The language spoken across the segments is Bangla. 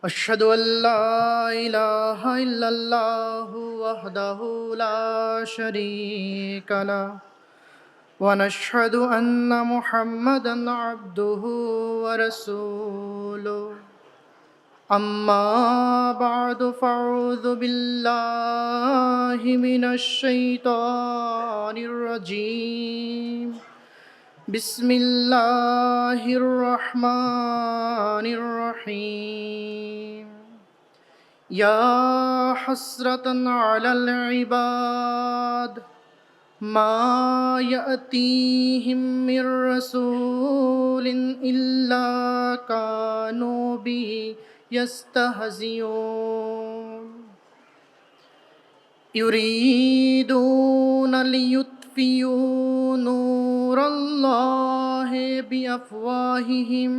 أشهد أن لا إله إلا الله وحده لا شريك له ونشهد أن محمدا عبده ورسوله أما بعد فأعوذ بالله من الشيطان الرجيم بسم الله الرحمن الرحيم يا حسرة على العباد ما يأتيهم من رسول إلا كانوا به يستهزئون يريدون ليطفئوا نور الله بأفواههم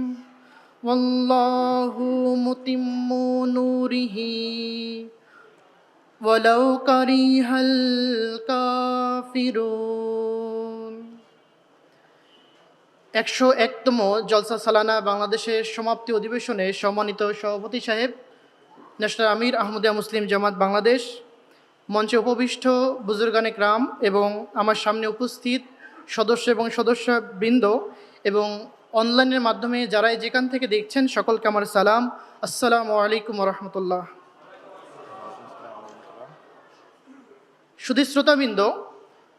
والله متم نوره ولو كره الكافرون 101তম জলসা সালানা বাংলাদেশের সমাপ্তি অধিবেশনে সম্মানিত সভাপতি সাহেব ন্যাশনাল আমির আহমদিয়া মুসলিম জামাত বাংলাদেশ, মঞ্চে উপবিষ্ট বুজুর্গানে ক্রাম এবং আমার সামনে উপস্থিত সদস্য এবং সদস্যবৃন্দ এবং অনলাইনের মাধ্যমে যারা যেখান থেকে দেখছেন সকলকে আমার সালাম, আসসালামু আলাইকুম রহমতুল্লাহ। শুধু শ্রোতাবৃন্দ,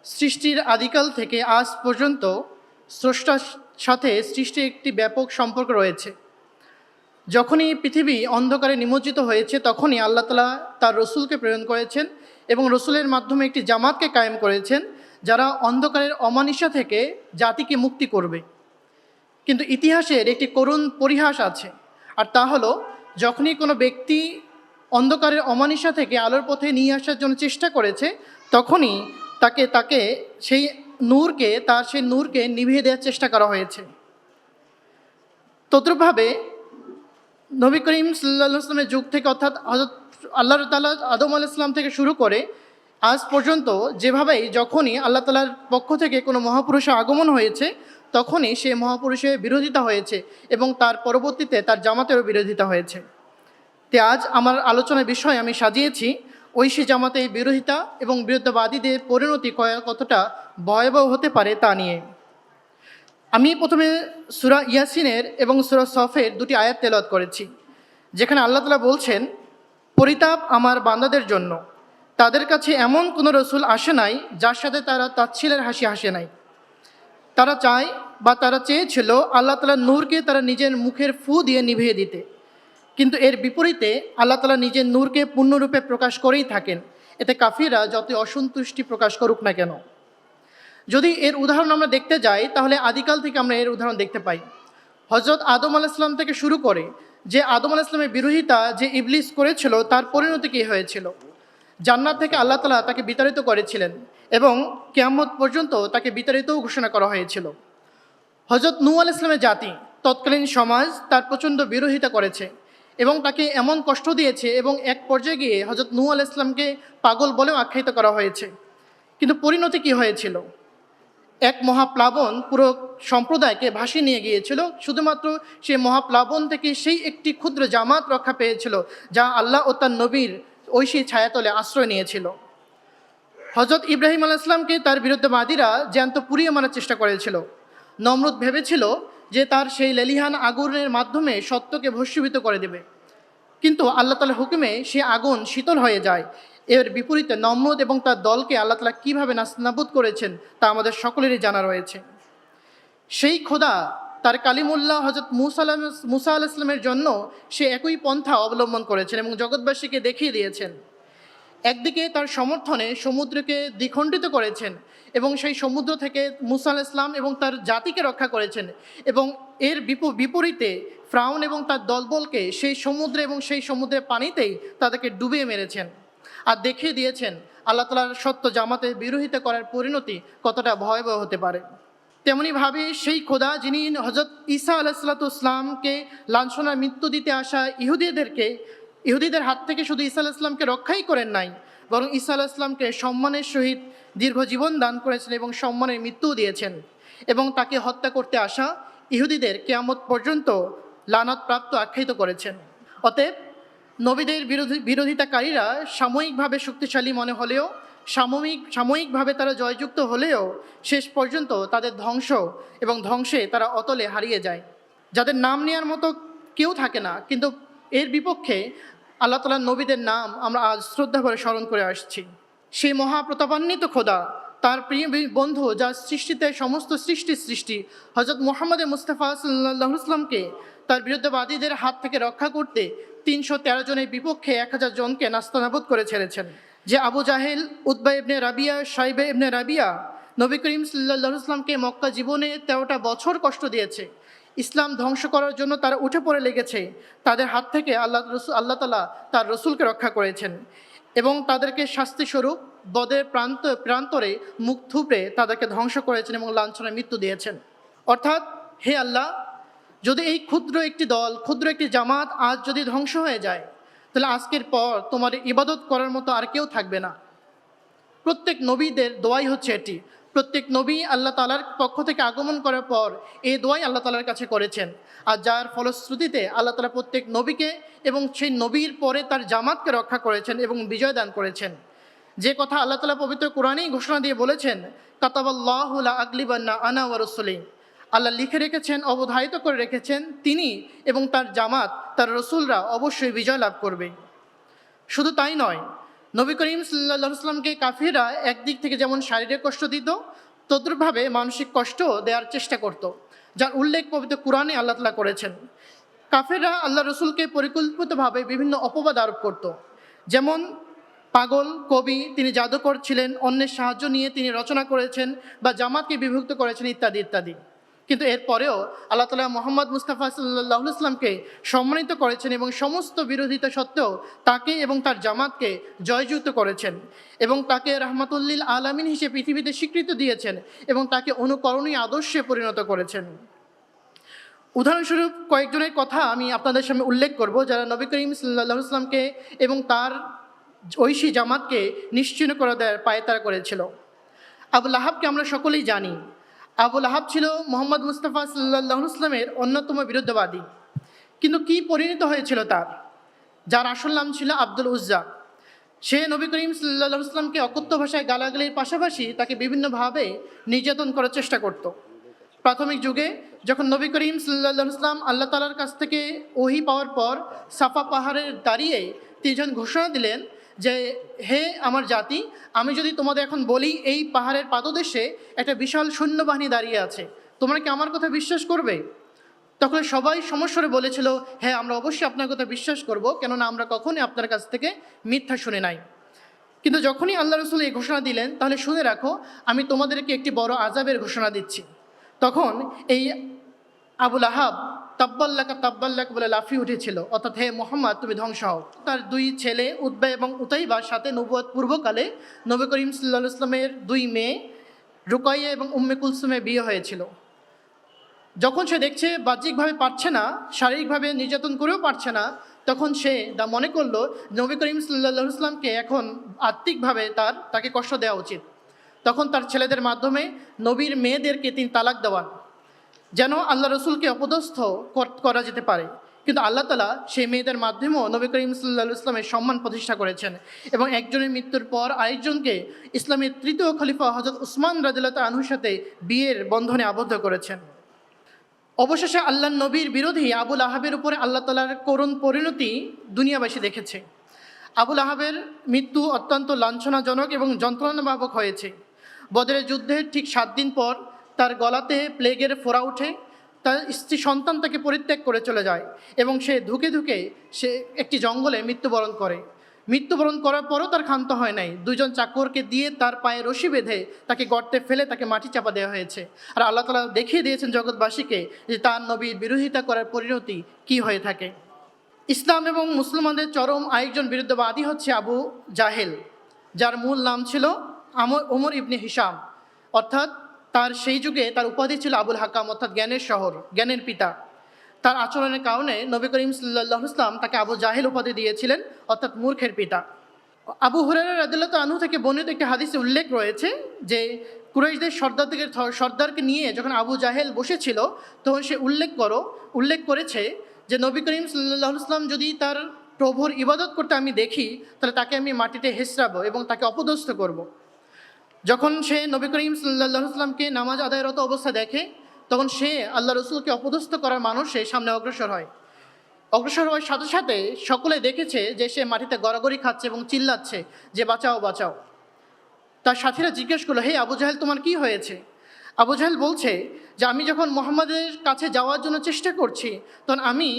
সৃষ্টির আদিকাল থেকে আজ পর্যন্ত স্রষ্টার সাথে সৃষ্টির একটি ব্যাপক সম্পর্ক রয়েছে। যখনই পৃথিবী অন্ধকারে নিমজ্জিত হয়েছে তখনই আল্লাহ তাআলা তার রসুলকে প্রেরণ করেছেন এবং রসুলের মাধ্যমে একটি জামাতকে কায়েম করেছেন যারা অন্ধকারের অমানিসা থেকে জাতিকে মুক্তি করবে। কিন্তু ইতিহাসের একটি করুণ পরিহাস আছে, আর তা হলো যখনই কোনো ব্যক্তি অন্ধকারের অমানিসা থেকে আলোর পথে নিয়ে আসার জন্য চেষ্টা করেছে তখনই তাকে সেই নূরকে নিভিয়ে দেওয়ার চেষ্টা করা হয়েছে। তদ্রূপভাবে নবী করিম সাল্লাল্লাহু আলাইহি ওয়াসাল্লামের যুগ থেকে অর্থাৎ হযরত আল্লাহ তাআলা আদম আলাইহিস সালাম থেকে শুরু করে আজ পর্যন্ত যেভাবেই যখনই আল্লাহ তাআলার পক্ষ থেকে কোনো মহাপুরুষের আগমন হয়েছে তখনই সেই মহাপুরুষের বিরোধিতা হয়েছে এবং তার পরবর্তীতে তার জামাতেরও বিরোধিতা হয়েছে। তে আজ আমার আলোচনার বিষয় আমি সাজিয়েছি ঐশী জামাতের বিরোধিতা এবং বিরুদ্ধবাদীদের পরিণতি কতটা ভয়াবহ হতে পারে তা নিয়ে। আমি প্রথমে সূরা ইয়াসিনের এবং সূরা সফের দুটি আয়াত তেলাওয়াত করেছি, যেখানে আল্লাহ তাআলা বলছেন, পরিতাপ আমার বান্দাদের জন্য, তাদের কাছে এমন কোনো রসুল আসে নাই যার সাথে তারা তাচ্ছিলের হাসি হাসে নাই। তারা তারা চেয়েছিল আল্লাহ তাআলার নূরকে তারা নিজের মুখের ফু দিয়ে নিভিয়ে দিতে, কিন্তু এর বিপরীতে আল্লাহ তাআলা নিজের নূরকে পূর্ণরূপে প্রকাশ করেই থাকেন, এতে কাফিররা যত অসন্তুষ্টি প্রকাশ করুক না কেন। যদি এর উদাহরণ আমরা দেখতে যাই তাহলে আদিকাল থেকে আমরা এর উদাহরণ দেখতে পাই। হযরত আদম আলাইহিস সালাম থেকে শুরু করে যে আদম আলাইহিস সালামের বিরোধিতা যে ইবলিস করেছিল তার পরিণতি কী হয়েছিল। জান্নাত থেকে আল্লাহ তাআলা তাকে বিতাড়িত করেছিলেন এবং কিয়ামত পর্যন্ত তাকে বিতাড়িতও ঘোষণা করা হয়েছিল। হযরত নূহ আলাইহিস সালামের জাতি, তৎকালীন সমাজ তার প্রচণ্ড বিরোধিতা করেছে এবং তাকে এমন কষ্ট দিয়েছে এবং এক পর্যায়ে গিয়ে হযরত নূহ আলাইহিস সালামকে পাগল বলেও আখ্যায়িত করা হয়েছে। কিন্তু পরিণতি কী হয়েছিল? এক মহাপ্লাবন পুরো সম্প্রদায়কে ভাসিয়ে নিয়ে গিয়েছিল। শুধুমাত্র সেই মহাপ্লাবন থেকে সেই একটি ক্ষুদ্র জামাত রক্ষা পেয়েছিল যা আল্লাহ ও তার নবীর ঐশী ছায়াতলে আশ্রয় নিয়েছিল। হযরত ইব্রাহিম আলাইহিস সালামকে তার বিরুদ্ধবাদীরা জ্যান্ত পুড়িয়ে মারার চেষ্টা করেছিল। নমরুদ ভেবেছিল যে তার সেই লেলিহান আগুনের মাধ্যমে সত্যকে ভস্মীভূত করে দেবে, কিন্তু আল্লাহ তাআলার হুকুমে সে আগুন শীতল হয়ে যায়। এর বিপরীতে নমরুদ এবং তার দলকে আল্লাহ তাআলা কীভাবে নাস্তানাবুদ করেছেন তা আমাদের সকলেরই জানা রয়েছে। সেই খোদা তার কালিমুল্লাহ হযরত মুসা আলাইহিস সালামের জন্য সে একই পন্থা অবলম্বন করেছেন এবং জগৎবাসীকে দেখিয়ে দিয়েছেন। একদিকে তার সমর্থনে সমুদ্রকে দ্বিখণ্ডিত করেছেন এবং সেই সমুদ্র থেকে মুসা আলাইহিস সালাম এবং তার জাতিকে রক্ষা করেছেন, এবং এর বিপরীতে ফিরআউন এবং তার দলবলকে সেই সমুদ্রে এবং সেই সমুদ্রের পানিতেই তাদেরকে ডুবিয়ে মেরেছেন আর দেখিয়ে দিয়েছেন আল্লাহ তাআলার সত্য জামাতের বিরোধিতা করার পরিণতি কতটা ভয়াবহ হতে পারে। তেমনিভাবে সেই খোদা যিনি হযরত ঈসা আলাইহিসসালামকে লাঞ্ছনার মৃত্যু দিতে আসা ইহুদিদের হাত থেকে শুধু ঈসা আলাইহিস সালামকে রক্ষাই করেন নাই, বরং ঈসা আলাইহিস সালামকে সম্মানের সহিত দীর্ঘ জীবন দান করেছেন এবং সম্মানের মৃত্যুও দিয়েছেন, এবং তাকে হত্যা করতে আসা ইহুদিদের কিয়ামত পর্যন্ত লানত প্রাপ্ত আখ্যায়িত করেছেন। অতএব নবীদের বিরোধিতাকারীরা সাময়িকভাবে শক্তিশালী মনে হলেও সাময়িকভাবে তারা জয়যুক্ত হলেও শেষ পর্যন্ত তাদের ধ্বংস এবং ধ্বংসে তারা অতলে হারিয়ে যায়। যাদের নাম নেওয়ার মতো কেউ থাকে না, কিন্তু এর বিপক্ষে আল্লাহ তাআলার নবীদের নাম আমরা আজ শ্রদ্ধা করে স্মরণ করে আসছি। সেই মহাপ্রতাপান্বিত খোদা, তার প্রিয় বন্ধু, যার সৃষ্টিতে সমস্ত সৃষ্টি হযরত মুহাম্মদ মুস্তাফা সাল্লাল্লাহু আলাইহি ওয়াসাল্লামকে তার বিরুদ্ধবাদীদের হাত থেকে রক্ষা করতে ৩১৩ জনের বিপক্ষে ১০০০ জনকে নাস্তানাবুদ করে ছেড়েছেন। যে আবু জাহেল, উতবা ইবনে রাবিয়া, শাইবা ইবনে রাবিয়া নবী করিম সাল্লাল্লাহু আলাইহি ওয়াসাল্লামকে মক্কা জীবনে ১৩টা বছর কষ্ট দিয়েছে, ইসলাম ধ্বংস করার জন্য তারা উঠে পড়ে লেগেছে, তাদের হাত থেকে আল্লাহ তাআলা তার রসুলকে রক্ষা করেছেন এবং তাদেরকে শাস্তিস্বরূপ বদের প্রান্তরে মুখ থুবড়ে তাদেরকে ধ্বংস করেছেন এবং লাঞ্ছনায় মৃত্যু দিয়েছেন। অর্থাৎ হে আল্লাহ, যদি এই ক্ষুদ্র একটি দল, ক্ষুদ্র একটি জামাত আজ যদি ধ্বংস হয়ে যায়, তাহলে আজকের পর তোমার ইবাদত করার মতো আর কেউ থাকবে না। প্রত্যেক নবীদের দোয়াই হচ্ছে এটি। প্রত্যেক নবী আল্লাহ তাআলার পক্ষ থেকে আগমন করার পর এই দোয়াই আল্লাহ তাআলার কাছে করেছেন, আর যার ফলশ্রুতিতে আল্লাহ তাআলা প্রত্যেক নবীকে এবং সেই নবীর পরে তার জামাতকে রক্ষা করেছেন এবং বিজয় দান করেছেন। যে কথা আল্লাহ তাআলা পবিত্র কোরআনেই ঘোষণা দিয়ে বলেছেন, কাতাবাল্লাহু লা আগলিবান্না আনা ওয়া রাসূলি, আল্লাহ লিখে রেখেছেন, অবধারিত করে রেখেছেন, তিনি এবং তার জামাত, তার রসুলরা অবশ্যই বিজয় লাভ করবে। শুধু তাই নয়, নবী করিম সাল্লাল্লাহু আলাইহি ওয়াসাল্লামকে কাফিররা একদিক থেকে যেমন শারীরিক কষ্ট দিত, তদ্রূপভাবে মানসিক কষ্ট দেওয়ার চেষ্টা করত, যার উল্লেখ পবিত্র কোরআনে আল্লাহ তাআলা করেছেন। কাফেররা আল্লাহ রসুলকে পরিকল্পিতভাবে বিভিন্ন অপবাদ আরোপ করত, যেমন পাগল, কবি, তিনি জাদুকর ছিলেন, অন্যের সাহায্য নিয়ে তিনি রচনা করেছেন বা জামাতকে বিভক্ত করেছেন ইত্যাদি ইত্যাদি। কিন্তু এরপরেও আল্লাহ তাআলা মুহাম্মদ মুস্তাফা সাল্লাল্লাহু আলাইহি ওয়াসাল্লামকে সম্মানিত করেছেন এবং সমস্ত বিরোধিতা সত্ত্বেও তাকে এবং তার জামাতকে জয়যুক্ত করেছেন এবং তাকে রাহমাতুল আলামিন হিসেবে পৃথিবীতে স্বীকৃতি দিয়েছেন এবং তাকে অনুকরণীয় আদর্শে পরিণত করেছেন। উদাহরণস্বরূপ কয়েকজনের কথা আমি আপনাদের সামনে উল্লেখ করব, যারা নবী করিম সাল্লাল্লাহু আলাইহি ওয়াসাল্লামকে এবং তার ঐশী জামাতকে নিশ্চিহ্ন করে দেওয়ার পায়তারা করেছিল। আবু লাহাবকে আমরা সকলেই জানি। আবু লাহাব ছিল মুহাম্মদ মুস্তাফা সাল্লাল্লাহু আলাইহি ওয়াসাল্লামের অন্যতম বিরুদ্ধবাদী। কিন্তু কি পরিণত হয়েছিল তার, যার আসল নাম ছিল আব্দুল উজ্জা। সে নবী করিম সাল্লাল্লাহু আলাইহি ওয়াসাল্লামকে অকথ্য ভাষায় গালাগালির পাশাপাশি তাকে বিভিন্নভাবে নির্যাতন করার চেষ্টা করত। প্রাথমিক যুগে যখন নবী করিম সাল্লাল্লাহু আলাইহি ওয়াসাল্লাম আল্লাহ তাআলার কাছ থেকে ওহী পাওয়ার পর সাফা পাহাড়ে দাঁড়িয়ে তিনি যখন ঘোষণা দিলেন যে, হে আমার জাতি, আমি যদি তোমাদের এখন বলি এই পাহাড়ের পাদদেশে একটা বিশাল সৈন্যবাহিনী দাঁড়িয়ে আছে, তোমরা কি আমার কথা বিশ্বাস করবে? তখন সবাই সমস্বরে বলেছিল, হ্যাঁ, আমরা অবশ্যই আপনার কথা বিশ্বাস করব, কেননা আমরা কখনই আপনার কাছ থেকে মিথ্যা শুনে নাই। কিন্তু যখনই আল্লাহ রসুল এই ঘোষণা দিলেন, তাহলে শুনে রাখো, আমি তোমাদেরকে একটি বড় আযাবের ঘোষণা দিচ্ছি। তখন এই আবু লাহাব তাব্বাল্লাক বলে লাফিয়ে উঠেছিল, অর্থাৎ হে মুহাম্মদ, তুমি ধ্বংস হও। তার দুই ছেলে উতবা এবং উতাইবার সাথে নবুয়ত পূর্বকালে নবী করিম সাল্লাল্লাহু আলাইহি ওয়াসাল্লামের দুই মেয়ে রুকাইয়া এবং উম্মে কুলসুমের বিয়ে হয়েছিল। যখন সে দেখছে বাহ্যিকভাবে পারছে না, শারীরিকভাবে নির্যাতন করেও পারছে না, তখন সে মনে করলো নবী করিম সাল্লাল্লাহু আলাইহি ওয়াসাল্লামকে এখন আত্মিকভাবে তাকে কষ্ট দেওয়া উচিত। তখন তার ছেলেদের মাধ্যমে নবীর মেয়েদেরকে তিনি তালাক দেওয়ান, যেন আল্লাহ রসুলকে অপদস্থ করা যেতে পারে। কিন্তু আল্লাহ তাআলা সেই মেয়েদের মাধ্যমেও নবী করিম সাল্লাল্লাহু আলাইহি ওয়াসাল্লামের সম্মান প্রতিষ্ঠা করেছেন এবং একজনের মৃত্যুর পর আরেকজনকে ইসলামের তৃতীয় খলিফা হযরত উসমান রাদিয়াল্লাহু তাআলা আনহুর সাথে বিয়ের বন্ধনে আবদ্ধ করেছেন। অবশেষে আল্লাহর নবীর বিরোধী আবু লাহাবের উপরে আল্লাহ তাআলার করুণ পরিণতি দুনিয়াবাসী দেখেছে। আবু লাহাবের মৃত্যু অত্যন্ত লাঞ্ছনাজনক এবং যন্ত্রণাবাহক হয়েছে। বদরের যুদ্ধের ঠিক 7 দিন পর তার গলাতে প্লেগের ফোঁড়া ওঠে, তার স্ত্রী সন্তান তাকে পরিত্যাগ করে চলে যায় এবং সে ধুকে ধুকে সে একটি জঙ্গলে মৃত্যুবরণ করে। মৃত্যুবরণ করার পরও তার ক্ষান্ত হয় নাই। দুইজন চাকরকে দিয়ে তার পায়ে রশি বেঁধে তাকে গর্তে ফেলে তাকে মাটি চাপা দেওয়া হয়েছে। আর আল্লাহ তাআলা দেখিয়ে দিয়েছেন জগৎবাসীকে যে তার নবীর বিরোধিতা করার পরিণতি কি হয়ে থাকে। ইসলাম এবং মুসলমানদের চরম আরেকজন বিরুদ্ধবাদী হচ্ছে আবু জাহেল, যার মূল নাম ছিল ওমর ইবনে হিশাম, অর্থাৎ তার সেই যুগে তার উপাধি ছিল আবুল হাকাম, অর্থাৎ জ্ঞানের শহর, জ্ঞানের পিতা। তার আচরণের কারণে নবী করিম সাল্লাল্লাহু আলাইহি ওয়াসাল্লাম তাকে আবু জাহেল উপাধি দিয়েছিলেন, অর্থাৎ মূর্খের পিতা। আবু হুরায়রা রাদিয়াল্লাহু আনহু থেকে বর্ণিত একটি হাদিসে উল্লেখ রয়েছে যে কুরাইশদের সর্দারকে নিয়ে যখন আবু জাহেল বসেছিল, তখন সে উল্লেখ করেছে যে নবী করিম সাল্লাল্লাহু আলাইহি ওয়াসাল্লাম যদি তার প্রভুর ইবাদত করতে আমি দেখি, তাহলে তাকে আমি মাটিতে হেসড়াবো এবং তাকে অপদস্থ করব। যখন সে নবী করিম সাল্লাল্লাহু আলাইহি সাল্লামকে নামাজ আদায়রত অবস্থা দেখে, তখন সে আল্লাহ রসুলকে অপদস্থ করার মানুষে সামনে অগ্রসর হয়। অগ্রসর হওয়ার সাথে সাথে সকলে দেখেছে যে সে মাটিতে গড়াগড়ি খাচ্ছে এবং চিল্লাচ্ছে যে বাঁচাও বাঁচাও। তার সাথীরা জিজ্ঞেস করলো, হে আবু জাহেল, তোমার কি হয়েছে? আবু জাহেল বলছে যে আমি যখন মোহাম্মদের কাছে যাওয়ার জন্য চেষ্টা করছি, তখন আমি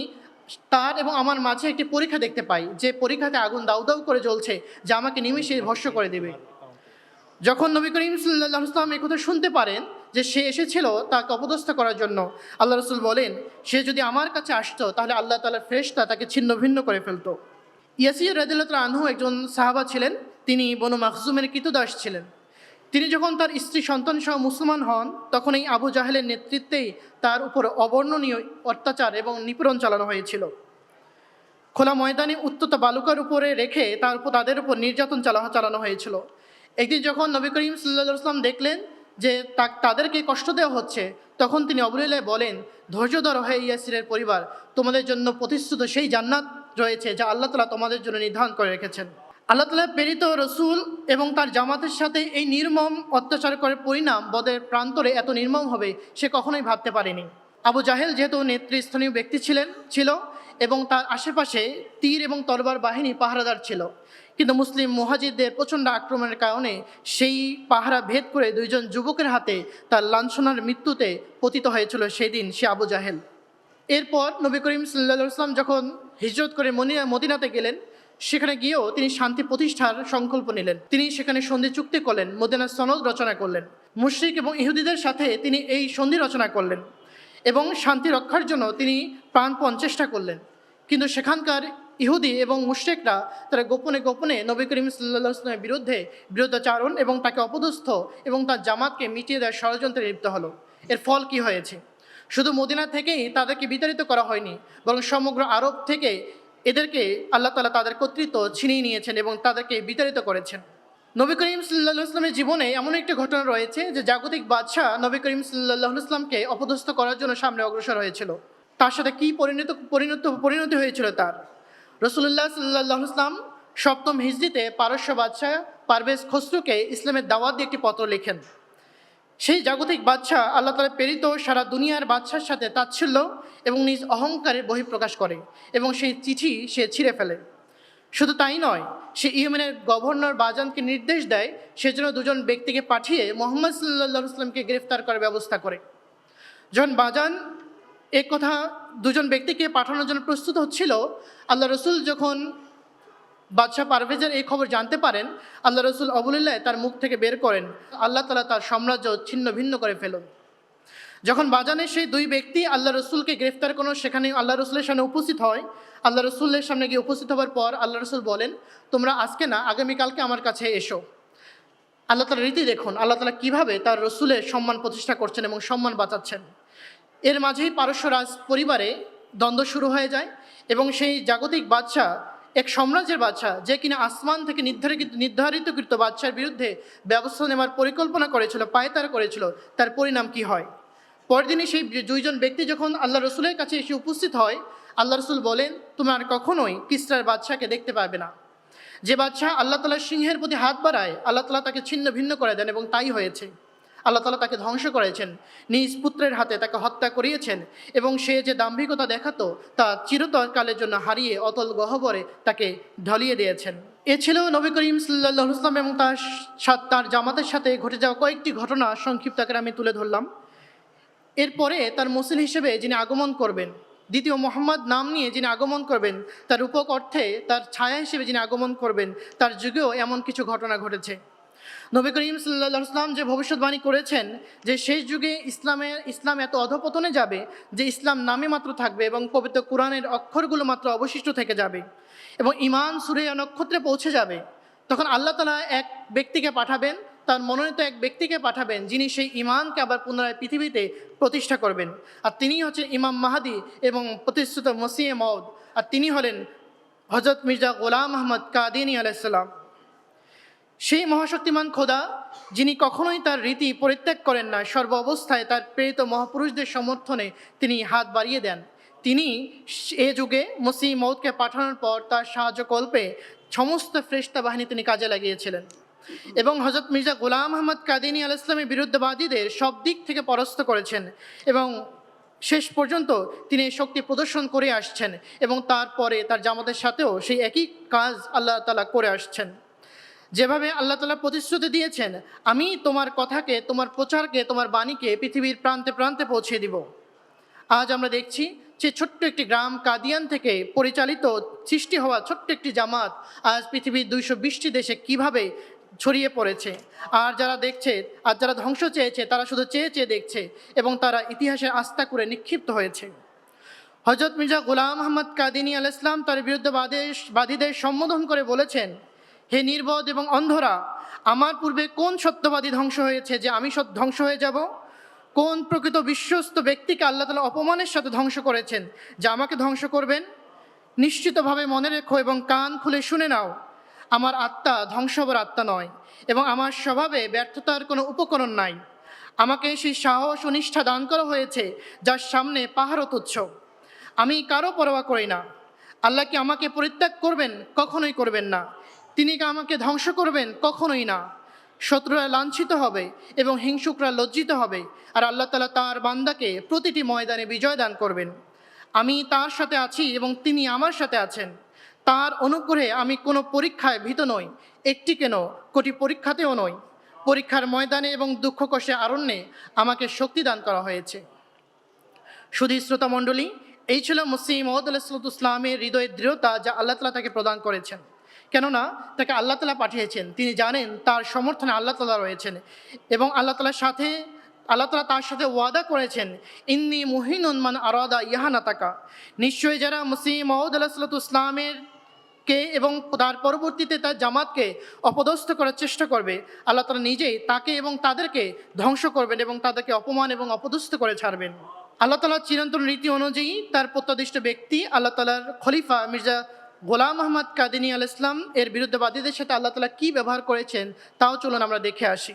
তার এবং আমার মাঝে একটি পরীক্ষা দেখতে পাই, যে পরীক্ষাতে আগুন দাউ দাউ করে জ্বলছে, যা আমাকে নিমেষে ভস্ম করে দেবে। যখন নবী করিম সাল্লাল্লাহু আলাইহি ওয়াসাল্লাম এই কথা শুনতে পারেন যে সে এসেছিল তাকে অপদস্থ করার জন্য, আল্লাহ রসুল বলেন, সে যদি আমার কাছে আসতো তাহলে আল্লাহ তাআলার ফেরেশতা তাকে ছিন্ন ভিন্ন করে ফেলতো। ইয়াসির রাদিয়াল্লাহু তাআলা আনহু একজন সাহাবা ছিলেন। তিনি বনু মাখজুমের কৃতদাস ছিলেন। তিনি যখন তার স্ত্রী সন্তান সহ মুসলমান হন, তখন এই আবু জাহেলের নেতৃত্বেই তার উপর অবর্ণনীয় অত্যাচার এবং নিপীড়ন চালানো হয়েছিল। খোলা ময়দানে উত্তপ্ত বালুকার উপরে রেখে তাদের উপর নির্যাতন চালানো হয়েছিল। একদিন যখন নবী করিম সাল্লাল্লাহু আলাইহি ওয়াসাল্লাম দেখলেন যে তাদেরকে কষ্ট দেওয়া হচ্ছে, তখন তিনি অবলীলায় বলেন, ধৈর্য ধরো হে ইয়াসিরের পরিবার, তোমাদের জন্য প্রতিশ্রুত সেই জান্নাত রয়েছে যা আল্লাহ তাআলা তোমাদের জন্য নির্ধারণ করে রেখেছেন। আল্লাহ তাআলা প্রেরিত রসুল এবং তার জামাতের সাথে এই নির্মম অত্যাচার করে পরিণাম বদের প্রান্তরে এত নির্মম হবে সে কখনোই ভাবতে পারেনি। আবু জাহেল যেহেতু নেতৃস্থানীয় ব্যক্তি ছিল এবং তার আশেপাশে তীর এবং তরবার বাহিনী পাহারাদার ছিল, কিন্তু মুসলিম মুহাজিরদের প্রচণ্ড আক্রমণের কারণে সেই পাহারা ভেদ করে দুইজন যুবকের হাতে তার লাঞ্ছনার মৃত্যুতে পতিত হয়েছিল সেদিন সে আবু জাহেল। এরপর নবী করিম সাল্লাল্লাহু আলাইহি ওয়াসাল্লাম যখন হিজরত করে মদিনাতে গেলেন, সেখানে গিয়েও তিনি শান্তি প্রতিষ্ঠার সংকল্প নিলেন। তিনি সেখানে সন্ধি চুক্তি করলেন, মদিনার সনদ রচনা করলেন। মুশরিক এবং ইহুদিদের সাথে তিনি এই সন্ধি রচনা করলেন এবং শান্তি রক্ষার জন্য তিনি প্রাণপণ চেষ্টা করলেন। কিন্তু সেখানকার ইহুদি এবং মুশরিকরা তারা গোপনে গোপনে নবী করিম সাল্লাল্লাহু আলাইহি ওয়াসাল্লামের বিরুদ্ধাচারণ এবং তাকে অপদস্থ এবং তার জামাতকে মিটিয়ে দেওয়ার ষড়যন্ত্রে লিপ্ত হলো। এর ফল কি হয়েছে? শুধু মদিনা থেকেই তাদেরকে বিতাড়িত করা হয়নি, বরং সমগ্র আরব থেকে এদেরকে আল্লাহ তাআলা তাদের কর্তৃত্ব ছিনিয়ে নিয়েছেন এবং তাদেরকে বিতাড়িত করেছেন। নবী করিম সাল্লাল্লাহু আলাইহি ওয়াসাল্লামের জীবনে এমন একটি ঘটনা রয়েছে যে জাগতিক বাদশাহ নবী করিম সাল্লাল্লাহু আলাইহি ওয়াসাল্লামকে অপদস্থ করার জন্য সামনে অগ্রসর হয়েছিল। তার সাথে কি পরিণতি হয়েছিল তার? রাসূলুল্লাহ সাল্লাল্লাহু আলাইহি ওয়াসাল্লাম সপ্তম হিজরিতে পারস্য বাদশাহ পারভেজ খসরুকে ইসলামের দাওয়াত দিয়ে একটি পত্র লেখেন। সেই জাগতিক বাদশাহ আল্লাহ তাআলা প্রেরিত সারা দুনিয়ার বাদশার সাথে তাচ্ছিল্য এবং নিজ অহংকারের বহিঃপ্রকাশ করে এবং সেই চিঠি সে ছিঁড়ে ফেলে। শুধু তাই নয়, সে ইয়েমেনের গভর্নর বাজানকে নির্দেশ দেয় সেজন্য দুজন ব্যক্তিকে পাঠিয়ে মুহাম্মদ সাল্লাল্লাহু আলাইহি ওয়াসাল্লামকে গ্রেফতার করার ব্যবস্থা করে। যখন বাজান এক কথা দুজন ব্যক্তিকে পাঠানোর জন্য প্রস্তুত হচ্ছিল, আল্লাহ রসুল যখন বাদশাহ পারভেজের এই খবর জানতে পারেন, আল্লাহ রসুল অবলীলায় তার মুখ থেকে বের করেন, আল্লাহ তাআলা তার সাম্রাজ্য ছিন্ন ভিন্ন করে ফেলুন। যখন বাজানের সেই দুই ব্যক্তি আল্লাহ রসুলকে গ্রেফতার করলো, সেখানে আল্লাহ রসুলের সামনে উপস্থিত হয়। আল্লাহ রসুলের সামনে গিয়ে উপস্থিত হওয়ার পর আল্লাহ রসুল বলেন, তোমরা আজকে না, আগামীকালকে আমার কাছে এসো। আল্লাহ তাআলার রীতি দেখুন, আল্লাহ তাআলা কীভাবে তার রসুলের সম্মান প্রতিষ্ঠা করছেন এবং সম্মান বাঁচাচ্ছেন। এর মাঝেই পারস্য রাজ পরিবারে দ্বন্দ্ব শুরু হয়ে যায় এবং সেই জাগতিক বাদশাহ, এক সাম্রাজ্যের বাদশাহ, যে কিনা আসমান থেকে নির্ধারিতকৃত বাদশার বিরুদ্ধে ব্যবস্থা নেওয়ার পরিকল্পনা করেছিল, পায়তারা করেছিল, তার পরিণাম কি হয়? পরদিনই সেই দুইজন ব্যক্তি যখন আল্লাহ রসুলের কাছে এসে উপস্থিত হয়, আল্লাহ রসুল বলেন, তুমি আর কখনোই কিসরার বাদশাকে দেখতে পাবে না। যে বাদশাহ আল্লাহ তাআলার সিংহের প্রতি হাত বাড়ায়, আল্লাহ তাআলা তাকে ছিন্ন ভিন্ন করে দেন এবং তাই হয়েছে। আল্লাহ তাআলা তাকে ধ্বংস করেছেন, নিজ পুত্রের হাতে তাকে হত্যা করিয়েছেন এবং সে যে দাম্ভিকতা দেখাতো তা চিরতরকালের জন্য হারিয়ে অতল গহ্বরে তাকে ঢলিয়ে দিয়েছেন। এ ছিল নবী করিম সাল্লাল্লাহু আলাইহি ওয়াসাল্লাম এবং তার জামাতের সাথে ঘটে যাওয়া কয়েকটি ঘটনা সংক্ষিপ্ত আকারে আমি তুলে ধরলাম। এরপরে তার মুসলিম হিসেবে যিনি আগমন করবেন, দ্বিতীয় মোহাম্মদ নাম নিয়ে যিনি আগমন করবেন, তার রূপক অর্থে তার ছায়া হিসেবে যিনি আগমন করবেন, তার যুগেও এমন কিছু ঘটনা ঘটেছে। নবী করিম সাল্লাল্লাহু আলাইহি ওয়াসাল্লাম যে ভবিষ্যৎবাণী করেছেন যে শেষ যুগে ইসলাম এত অধপতনে যাবে যে ইসলাম নামে মাত্র থাকবে এবং পবিত্র কোরআনের অক্ষরগুলো মাত্র অবশিষ্ট থেকে যাবে এবং ঈমান সূরা নক্ষত্রে পৌঁছে যাবে, তখন আল্লাহ তাআলা এক ব্যক্তিকে পাঠাবেন, তার মনোনীত এক ব্যক্তিকে পাঠাবেন, যিনি সেই ঈমানকে আবার পুনরায় পৃথিবীতে প্রতিষ্ঠা করবেন। আর তিনি হচ্ছেন ইমাম মাহদী এবং প্রতিশ্রুত মসিহ মাউদ। আর তিনি হলেন হযরত মির্জা গোলাম আহমদ কাদিয়ানী আলাইহিস সালাম। সেই মহাশক্তিমান খোদা, যিনি কখনোই তার রীতি পরিত্যাগ করেন না, সর্ব অবস্থায় তার প্রেরিত মহাপুরুষদের সমর্থনে তিনি হাত বাড়িয়ে দেন। তিনি এ যুগে মসিহ মউদকে পাঠানোর পর তার সাহায্যকল্পে সমস্ত ফেরেশতা বাহিনী তিনি কাজে লাগিয়েছিলেন এবং হযরত মির্জা গোলাম আহমদ কাদিনী আল ইসলামের বিরুদ্ধবাদীদের সব দিক থেকে পরাস্ত করেছেন এবং শেষ পর্যন্ত তিনি এই শক্তি প্রদর্শন করে আসছেন এবং তারপরে তার জামাতের সাথেও সেই একই কাজ আল্লাহ তাআলা করে আসছেন। যেভাবে আল্লাহ তাআলা প্রতিশ্রুতি দিয়েছেন, আমি তোমার কথাকে, তোমার প্রচারকে, তোমার বাণীকে পৃথিবীর প্রান্তে প্রান্তে পৌঁছে দিব। আজ আমরা দেখছি যে ছোট্ট একটি গ্রাম কাদিয়ান থেকে পরিচালিত সৃষ্টি হওয়া ছোট্ট একটি জামাত আজ পৃথিবীর 220টি দেশে কিভাবে ছড়িয়ে পড়েছে। আর যারা দেখছে, আর যারা ধ্বংস চেয়েছে, তারা শুধু চেয়ে চেয়ে দেখছে এবং তারা ইতিহাসে আস্থা করে নিক্ষিপ্ত হয়েছে। হযরত মির্জা গোলাম আহমদ কাদিনী আল ইসলাম তার বিরুদ্ধবাদীদের সম্বোধন করে বলেছেন, হে নির্বোধ এবং অন্ধরা, আমার পূর্বে কোন সত্যবাদী ধ্বংস হয়েছে যে আমি ধ্বংস হয়ে যাব? কোন প্রকৃত বিশ্বস্ত ব্যক্তিকে আল্লাহ তাআলা অপমানের সাথে ধ্বংস করেছেন যা আমাকে ধ্বংস করবেন? নিশ্চিতভাবে মনে রেখো এবং কান খুলে শুনে নাও, আমার আত্মা ধ্বংস হবার আত্মা নয় এবং আমার স্বভাবে ব্যর্থতার কোনো উপকরণ নাই। আমাকে সেই সাহস ও নিষ্ঠা দান করা হয়েছে যার সামনে পাহাড়ও তুচ্ছ। আমি কারো পরোয়া করি না। আল্লাহ কি আমাকে পরিত্যাগ করবেন? কখনোই করবেন না। তিনি কি আমাকে ধ্বংস করবেন? কখনোই না। শত্রুরা লাঞ্ছিত হবে এবং হিংসুকরা লজ্জিত হবে, আর আল্লাহ তাআলা তাঁর বান্দাকে প্রতিটি ময়দানে বিজয় দান করবেন। আমি তার সাথে আছি এবং তিনি আমার সাথে আছেন। তার অনুগ্রহে আমি কোনো পরীক্ষায় ভীত নই, একটি কেন কোটি পরীক্ষাতেও নই। পরীক্ষার ময়দানে এবং দুঃখ কষ্টে আরণ্যে আমাকে শক্তি দান করা হয়েছে। শুধু শ্রোতা মণ্ডলী, এই ছিল মসিহ মউদ আলাইহিস ইসলামের হৃদয়ের দৃঢ়তা যা আল্লাহ তাআলা তাকে প্রদান করেছেন। কেননা তাকে আল্লাহ তাআলা পাঠিয়েছেন, তিনি জানেন তার সমর্থনে আল্লাহ তাআলা রয়েছেন এবং আল্লাহ তাআলা তার সাথে ওয়াদা করেছেন, ইন্নী মুহিনুন মান আরাদা ইহানাতাকা। নিশ্চয়ই যারা মসিহ মউদ আলাইহিস ইসলামের কে এবং তার পরবর্তীতে তার জামাতকে অপদস্থ করার চেষ্টা করবে, আল্লাহ তাআলা নিজেই তাকে এবং তাদেরকে ধ্বংস করবেন এবং তাদেরকে অপমান এবং অপদস্থ করে ছাড়বেন। আল্লাহ তাআলার চিরন্তন রীতি অনুযায়ী তার প্রত্যাদিষ্ট ব্যক্তি আল্লাহ তাআলার খলিফা মির্জা গোলাম আহমদ কাদিনী আল ইসলাম এর বিরুদ্ধবাদীদের সাথে আল্লাহ তাআলা কী ব্যবহার করেছেন তাও চলুন আমরা দেখে আসি।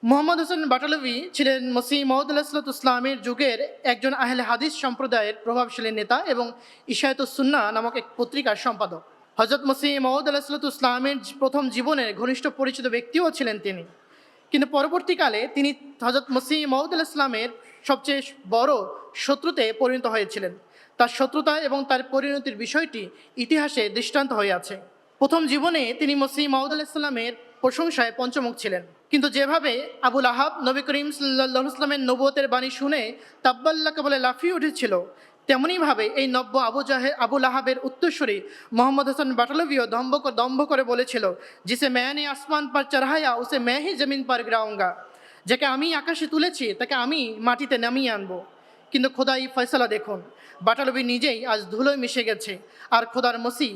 মোহাম্মদ হোসেন বাটালভি ছিলেন মসিহ মউদ আলাইহিস ইসলামের যুগের একজন আহলে হাদিস সম্প্রদায়ের প্রভাবশালী নেতা এবং ইশায়াতুস সুন্নাহ নামক এক পত্রিকার সম্পাদক। হযরত মসিহ মউদ আলাইহিস ইসলামের প্রথম জীবনের ঘনিষ্ঠ পরিচিত ব্যক্তিও ছিলেন তিনি। কিন্তু পরবর্তীকালে তিনি হযরত মসিহ মউদ আলাইহিস ইসলামের সবচেয়ে বড় শত্রুতে পরিণত হয়েছিলেন। তার শত্রুতা এবং তার পরিণতির বিষয়টি ইতিহাসে দৃষ্টান্ত হয়ে আছে। প্রথম জীবনে তিনি মসিহ মউদ আলাইহিস সালামের প্রশংসায় পঞ্চমুখ ছিলেন, কিন্তু যেভাবে আবু লাহাব নবী করিম সাল্লাল্লাহু আলাইহি ওয়াসাল্লামের নবুয়তের বাণী শুনে তাব্বাল্লাকা বলে লাফিয়ে উঠেছিল, তেমনিভাবে এই নব্য আবু লাহাবের উত্তরসূরি মোহাম্মদ হোসেন বাটালভিও দম্ভ করে বলেছিল, জিসে मैंने আসমান পার চড়ায়া উসে मैं ही জমিন পার গিরাউঙ্গা। যাকে আমি আকাশে তুলেছি তাকে আমি মাটিতে নামিয়ে আনবো। কিন্তু খোদাই ফয়সালা দেখুন, বাটালবি নিজেই আজ ধুলোয় মিশে গেছে, আর খোদার মসিহ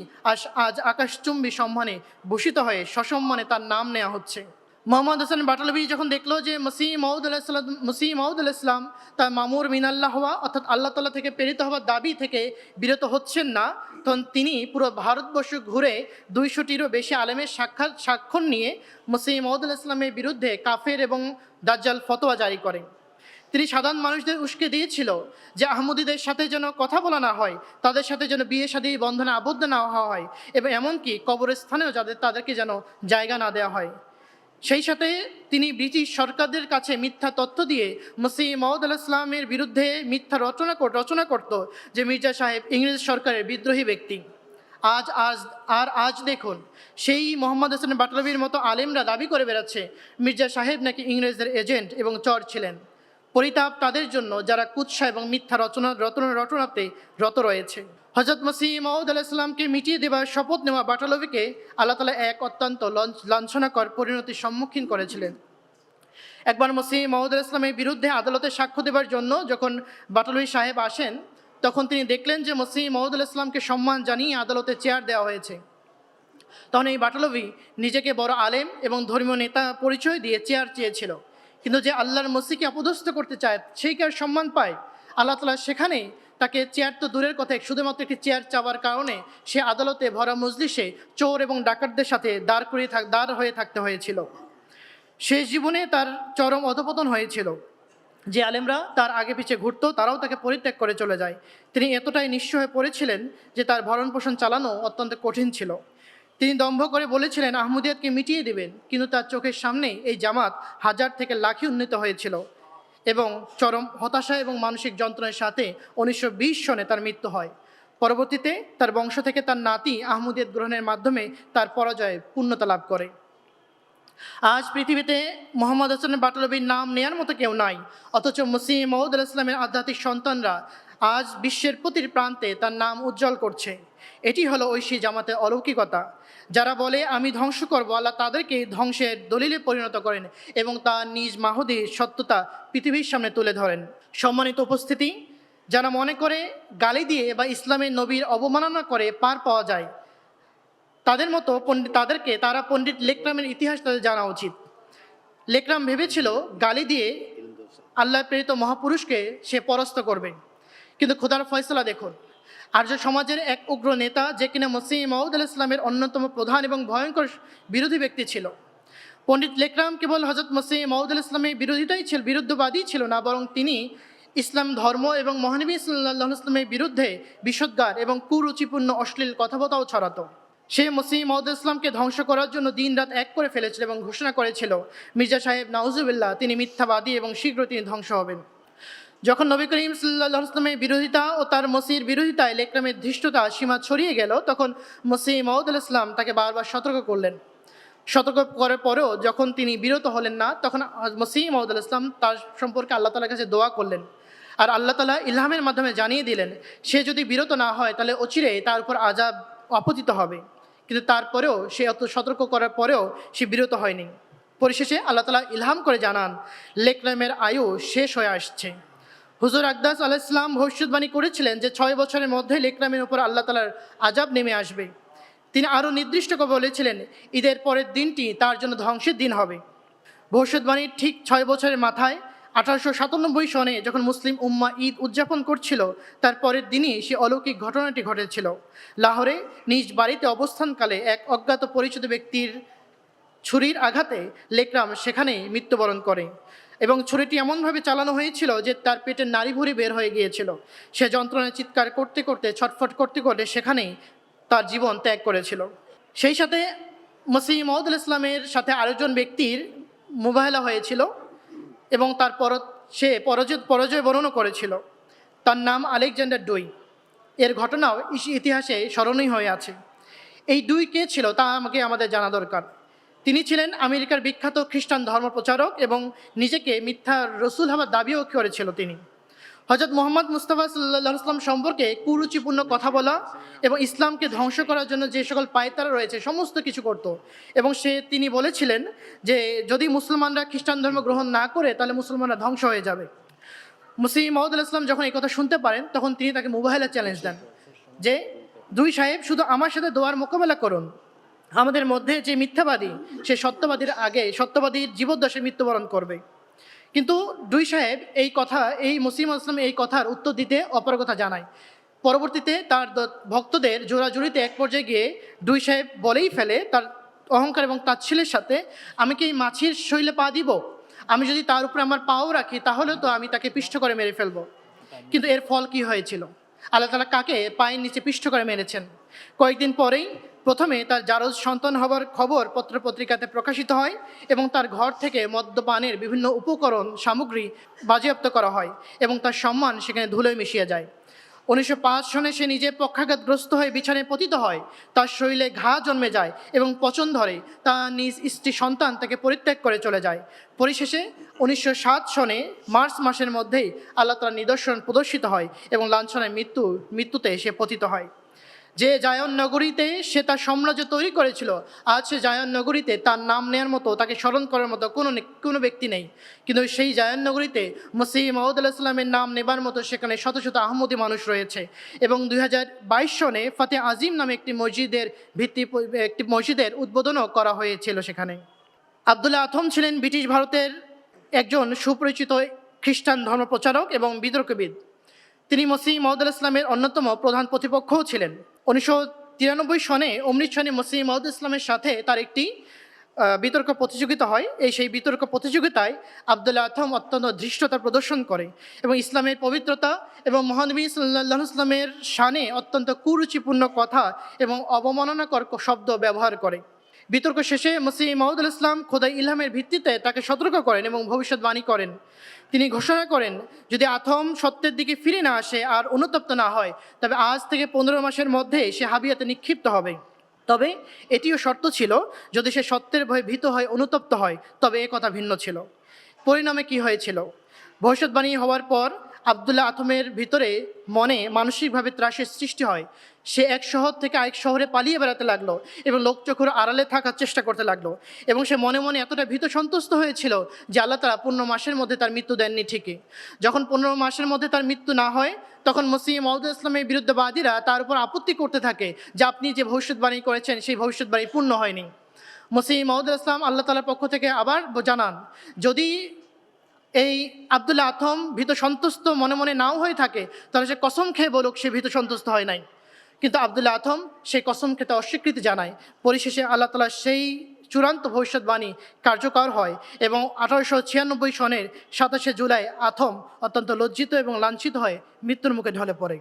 আজ আকাশচুম্বী সম্মানে ভূষিত হয়ে সসম্মানে তার নাম নেওয়া হচ্ছে। মোহাম্মদ হোসেন বাটালবি যখন দেখলো যে মসিহ মউদ আলাইহিস সালাম তার মামুর মিনাল্লাহ হওয়া অর্থাৎ আল্লাহ তাআলা থেকে প্রেরিত হওয়ার দাবি থেকে বিরত হচ্ছেন না, তখন তিনি পুরো ভারতবর্ষ ঘুরে 200টিরও বেশি আলেমের স্বাক্ষর নিয়ে মসিহ মউদ আলাইহিস সালামের বিরুদ্ধে কাফের এবং দাজ্জাল ফতোয়া জারি করেন। তিনি সাধারণ মানুষদের উস্কে দিয়েছিল যে আহমদীদের সাথে যেন কথা বলা না হয়, তাদের সাথে যেন বিয়ে শাদী বন্ধনে আবদ্ধ না হওয়া হয় এবং এমনকি কবরস্থানেও তাদেরকে যেন জায়গা না দেওয়া হয়। সেই সাথে তিনি ব্রিটিশ সরকারদের কাছে মিথ্যা তথ্য দিয়ে মসিহ মউদ আলাইহিস সালামের বিরুদ্ধে মিথ্যা রচনা করত যে মির্জা সাহেব ইংরেজ সরকারের বিদ্রোহী ব্যক্তি। আজ দেখুন, সেই মোহাম্মদ হোসেন বাটালভির মতো আলেমরা দাবি করে বেড়াচ্ছে মির্জা সাহেব নাকি ইংরেজদের এজেন্ট এবং চর ছিলেন। পরিতাপ তাদের জন্য যারা কুৎসা এবং মিথ্যা রটনাতে রত রয়েছে। হযরত মসিহ মউদ আলাইহিস সালামকে মিটিয়ে দেওয়ার শপথ নেওয়া বাটালভিকে আল্লাহ তাআলা এক অত্যন্ত লাঞ্ছনাকর পরিণতির সম্মুখীন করেছিলেন। একবার মসিহ মউদ আলাইহিস সালামের বিরুদ্ধে আদালতে সাক্ষ্য দেওয়ার জন্য যখন বাটালভি সাহেব আসেন, তখন তিনি দেখলেন যে মসিহ মউদ আলাইহিস সালামকে সম্মান জানিয়ে আদালতে চেয়ার দেওয়া হয়েছে। তখন এই বাটালভি নিজেকে বড় আলেম এবং ধর্মীয় নেতা পরিচয় দিয়ে চেয়ার চেয়েছিল, কিন্তু যে আল্লাহর মসিহকে অপদস্থ করতে চায় সেই কি আর সম্মান পায়? আল্লাহ তাআলা সেখানেই তাকে চেয়ার তো দূরের কথা, শুধুমাত্র একটি চেয়ার চাওয়ার কারণে সে আদালতে ভরা মজলিসে চোর এবং ডাকাতদের সাথে দাঁড় হয়ে থাকতে হয়েছিল। শেষ জীবনে তার চরম অধপতন হয়েছিল। যে আলেমরা তার আগে পিছে ঘুরতো তারাও তাকে পরিত্যাগ করে চলে যায়। তিনি এতটাই নিঃস্ব হয়ে পড়েছিলেন যে তার ভরণ পোষণ চালানো অত্যন্ত কঠিন ছিল। তিনি দম্ভ করে বলেছিলেন আহমদিয়াতকে মিটিয়ে দিবেন, কিন্তু তার চোখের সামনেই এই জামাত হাজার থেকে লাখে উন্নীত হয়েছিল এবং চরম হতাশা এবং মানসিক যন্ত্রণার সাথে 1920 সনে তার মৃত্যু হয়। পরবর্তীতে তার বংশ থেকে তার নাতি আহমদিয়ত গ্রহণের মাধ্যমে তার পরাজয়ে পূর্ণতা লাভ করে। আজ পৃথিবীতে মোহাম্মদ হাসান বাটলবির নাম নেয়ার মতো কেউ নাই, অথচ মসিহ মউদ আলাইহিস সালামের আধ্যাত্মিক সন্তানরা আজ বিশ্বের প্রতিটি প্রান্তে তার নাম উজ্জ্বল করছে। এটি হলো ঐশী জামাতের অলৌকিকতা। যারা বলে আমি ধ্বংস করব, আল্লাহ তাদেরকে ধ্বংসের দলিলে পরিণত করেন এবং তার নিজ মাহুদির সত্যতা পৃথিবীর সামনে তুলে ধরেন। সম্মানিত উপস্থিতি, যারা মনে করে গালি দিয়ে বা ইসলামের নবীর অবমাননা করে পার পাওয়া যায়, তারা পণ্ডিত লেকরামের ইতিহাস তাদের জানা উচিত। লেকরাম ভেবেছিল গালি দিয়ে আল্লাহ প্রেরিত মহাপুরুষকে সে পরাস্ত করবে, কিন্তু খোদার ফয়সালা দেখুন। আর্য সমাজের এক উগ্র নেতা, যে কিনা মসিহ মউদ আলাইহিস সালামের অন্যতম প্রধান এবং ভয়ঙ্কর বিরোধী ব্যক্তি ছিল। পণ্ডিত লেকরাম কেবল হযরত মসিহ মউদ আলাইহিস সালামের বিরুদ্ধবাদী ছিল না, বরং তিনি ইসলাম ধর্ম এবং মহানবী সাল্লাল্লাহু আলাইহি ওয়াসাল্লামের বিরুদ্ধে বিষোদ্গার এবং কুরুচিপূর্ণ অশ্লীল কথাবার্তাও ছড়াতো। সে মসিহ মউদ আলাইহিস সালামকে ধ্বংস করার জন্য দিন রাত এক করে ফেলেছিল এবং ঘোষণা করেছিল, মির্জা সাহেব নাউজুবিল্লাহ, তিনি মিথ্যাবাদী এবং শীঘ্র তিনি ধ্বংস হবেন। যখন নবী করিম সাল্লাল্লাহু আলাইহি ওয়াসাল্লামের বিরোধিতা ও তার মসিহর বিরোধিতায় লেকরামের ধৃষ্টতা সীমা ছড়িয়ে গেল, তখন মসিহ মউদ আলাইহিস সালাম তাকে বারবার সতর্ক করলেন। সতর্ক করার পরেও যখন তিনি বিরত হলেন না, তখন মসিহ মউদ আলাইহিস সালাম তার সম্পর্কে আল্লাহ তাআলার কাছে দোয়া করলেন। আর আল্লাহ তাআলা ইলহামের মাধ্যমে জানিয়ে দিলেন, সে যদি বিরত না হয় তাহলে অচিরেই তার উপর আযাব আপতিত হবে। কিন্তু তারপরেও সে অত সতর্ক করার পরেও সে বিরত হয়নি। পরিশেষে আল্লাহ তাআলা ইলহাম করে জানান, লেকরামের আয়ু শেষ হয়ে আসছে। হুজুর আকদাস আলাইহিস সালাম ভবিষ্যৎবাণী করেছিলেন যে 6 বছরের মধ্যে লেকরামের উপর আল্লাহ তাআলার আযাব নেমে আসবে। তিনি আরও নির্দিষ্ট করে বলেছিলেন, ঈদের পরের দিনটি তার জন্য ধ্বংসের দিন হবে। ভবিষ্যৎবাণীর ঠিক 6 বছরের মাথায় 1897 সনে যখন মুসলিম উম্মাহ ঈদ উদযাপন করছিল, তার পরের দিনই সে অলৌকিক ঘটনাটি ঘটেছিল। লাহোরে নিজ বাড়িতে অবস্থানকালে এক অজ্ঞাত পরিচিত ব্যক্তির ছুরির আঘাতে লেকরাম সেখানেই মৃত্যুবরণ করে এবং ছুরিটি এমনভাবে চালানো হয়েছিল যে তার পেটের নাড়িভুঁড়ি বের হয়ে গিয়েছিল। সে যন্ত্রণায় চিৎকার করতে করতে, ছটফট করতে করতে সেখানেই তার জীবন ত্যাগ করেছিল। সেই সাথে মসিহ মউদ আলাইহিস সালামের সাথে আরেকজন ব্যক্তির মুবাহলা হয়েছিল এবং সে পরাজয় বরণও করেছিল। তার নাম আলেকজান্ডার ডুই। এর ঘটনাও ইতিহাসে স্মরণীয় হয়ে আছে। এই ডুই কে ছিল তা আমাদের জানা দরকার। তিনি ছিলেন আমেরিকার বিখ্যাত খ্রিস্টান ধর্মপ্রচারক এবং নিজেকে মিথ্যা রসুল হওয়ার দাবিও করেছিল। তিনি হযরত মুহাম্মদ মুস্তাফা সাল্লাল্লাহু আলাইহি ওয়াসাল্লাম সম্পর্কে কুরুচিপূর্ণ কথা বলা এবং ইসলামকে ধ্বংস করার জন্য যে সকল পায়তারা রয়েছে সমস্ত কিছু করত। এবং তিনি বলেছিলেন যে যদি মুসলমানরা খ্রিস্টান ধর্ম গ্রহণ না করে তাহলে মুসলমানরা ধ্বংস হয়ে যাবে। মসিহ মউদ আলাইহিস সালাম যখন এই কথা শুনতে পারেন, তখন তিনি তাকে মুবাহলা চ্যালেঞ্জ দেন যে, দুই সাহেব, শুধু আমার সাথে দোয়ার মোকাবেলা করুন। আমাদের মধ্যে যে মিথ্যাবাদী, সে সত্যবাদীর জীবদ্দশায় মৃত্যুবরণ করবে। কিন্তু দুই সাহেব এই মসিহ মউদ ইসলাম এই কথার উত্তর দিতে অপারগতা জানায়। পরবর্তীতে তার ভক্তদের জোরাজুরিতে এক পর্যায়ে গিয়ে দুই সাহেব বলেই ফেলে তার অহংকার এবং তাচ্ছিল্যের সাথে, আমি কি এই মাছির শৈলে পা দিব? আমি যদি তার উপরে আমার পাও রাখি তাহলে তো আমি তাকে পিষ্ট করে মেরে ফেলবো। কিন্তু এর ফল কি হয়েছিল? আল্লাহ তাআলা কাকে পায়ের নিচে পিষ্ট করে মেরেছেন। কয়েকদিন পরেই প্রথমে তার জারজ সন্তান হবার খবর পত্রপত্রিকাতে প্রকাশিত হয় এবং তার ঘর থেকে মদ্যপানের বিভিন্ন উপকরণ সামগ্রী বাজেয়াপ্ত করা হয় এবং তার সম্মান সেখানে ধুলোয় মিশিয়ে যায়। 1905 সনে সে নিজে পক্ষাঘাতগ্রস্ত হয়ে বিছানায় পতিত হয়। তার শরীরে ঘা জন্মে যায় এবং পচন ধরে। তার নিজ স্ত্রী সন্তান তাকে পরিত্যাগ করে চলে যায়। পরিশেষে 1907 সনে মার্চ মাসের মধ্যেই আল্লাহ তাআলার নিদর্শন প্রদর্শিত হয় এবং লাঞ্ছনায় মৃত্যুতে সে পতিত হয়। যে জায়ন নগরীতে সে তার সাম্রাজ্য তৈরি করেছিল, আজ সে জায়ন নগরীতে তার নাম নেওয়ার মতো, তাকে স্মরণ করার মতো কোনো ব্যক্তি নেই। কিন্তু সেই জায়ন নগরীতে মসিহ মউদ আলাইহিস সালামের নাম নেবার মতো সেখানে শত শত আহমদী মানুষ রয়েছে। এবং 2022 সনে ফাতে আজিম নামে একটি মসজিদের উদ্বোধনও করা হয়েছিল সেখানে। আবদুল্লাহ আথম ছিলেন ব্রিটিশ ভারতের একজন সুপরিচিত খ্রিস্টান ধর্মপ্রচারক এবং বিতর্কবিদ। তিনি মসিহ মউদ আলাইহিস সালামের অন্যতম প্রধান প্রতিপক্ষও ছিলেন। 1993 সনে অমৃতসরে মসিহ মউদ ইসলামের সাথে তার একটি বিতর্ক প্রতিযোগিতা হয়। সেই বিতর্ক প্রতিযোগিতায় আবদুল্লাহ আথম অত্যন্ত ধৃষ্টতা প্রদর্শন করে এবং ইসলামের পবিত্রতা এবং মহানবী সাল্লাল্লাহু আলাইহি ওয়াসাল্লামের শানে অত্যন্ত কুরুচিপূর্ণ কথা এবং অবমাননাকর শব্দ ব্যবহার করে। বিতর্ক শেষে মসিহ মাউদ আল ইসলাম খোদাই ইলহামের ভিত্তিতে তাকে সতর্ক করেন এবং ভবিষ্যৎবাণী করেন। তিনি ঘোষণা করেন, যদি আথম সত্যের দিকে ফিরে না আসে আর অনুতপ্ত না হয়, তবে আজ থেকে 15 মাসের মধ্যে সে হাবিয়াতে নিক্ষিপ্ত হবে। তবে এটিও শর্ত ছিল, যদি সে সত্যের ভয়ে ভীত হয়, অনুতপ্ত হয়, তবে এ কথা ভিন্ন ছিল। পরিণামে কি হয়েছিল? ভবিষ্যৎবাণী হওয়ার পর আবদুল্লাহ আথমের ভিতরে মনে মানসিকভাবে ত্রাসের সৃষ্টি হয়। সে এক শহর থেকে আরেক শহরে পালিয়ে বেড়াতে লাগলো এবং লোকচক্ষুর আড়ালে থাকার চেষ্টা করতে লাগলো এবং সে মনে মনে এতটা ভীত সন্তুষ্ট হয়েছিল যে আল্লাহ তাআলা 15 মাসের মধ্যে তার মৃত্যু দেননি ঠিকই। যখন 15 মাসের মধ্যে তার মৃত্যু না হয়, তখন মসিহ মাউদ ইসলামের বিরুদ্ধবাদীরা তার উপর আপত্তি করতে থাকে যে আপনি যে ভবিষ্যৎবাণী করেছেন সেই ভবিষ্যৎবাণী পূর্ণ হয়নি। মসিহ মাউদ ইসলাম আল্লাহ তাআলার পক্ষ থেকে আবার জানান, যদি এই আবদুল্লাহ আথম ভীত সন্তুষ্ট মনে মনে নাও হয়ে থাকে, তাহলে সে কসম খেয়ে বলুক সে ভীত সন্তুষ্ট হয় নাই। কিন্তু আবদুল্লাহ আথম সেই কসম খেতে অস্বীকৃতি জানায়। পরিশেষে আল্লাহ তাআলা সেই চূড়ান্ত ভবিষ্যৎবাণী কার্যকর হয় এবং 1896 সনের 27 জুলাই আথম অত্যন্ত লজ্জিত এবং লাঞ্ছিত হয়ে মৃত্যুর মুখে ঢলে পড়ে।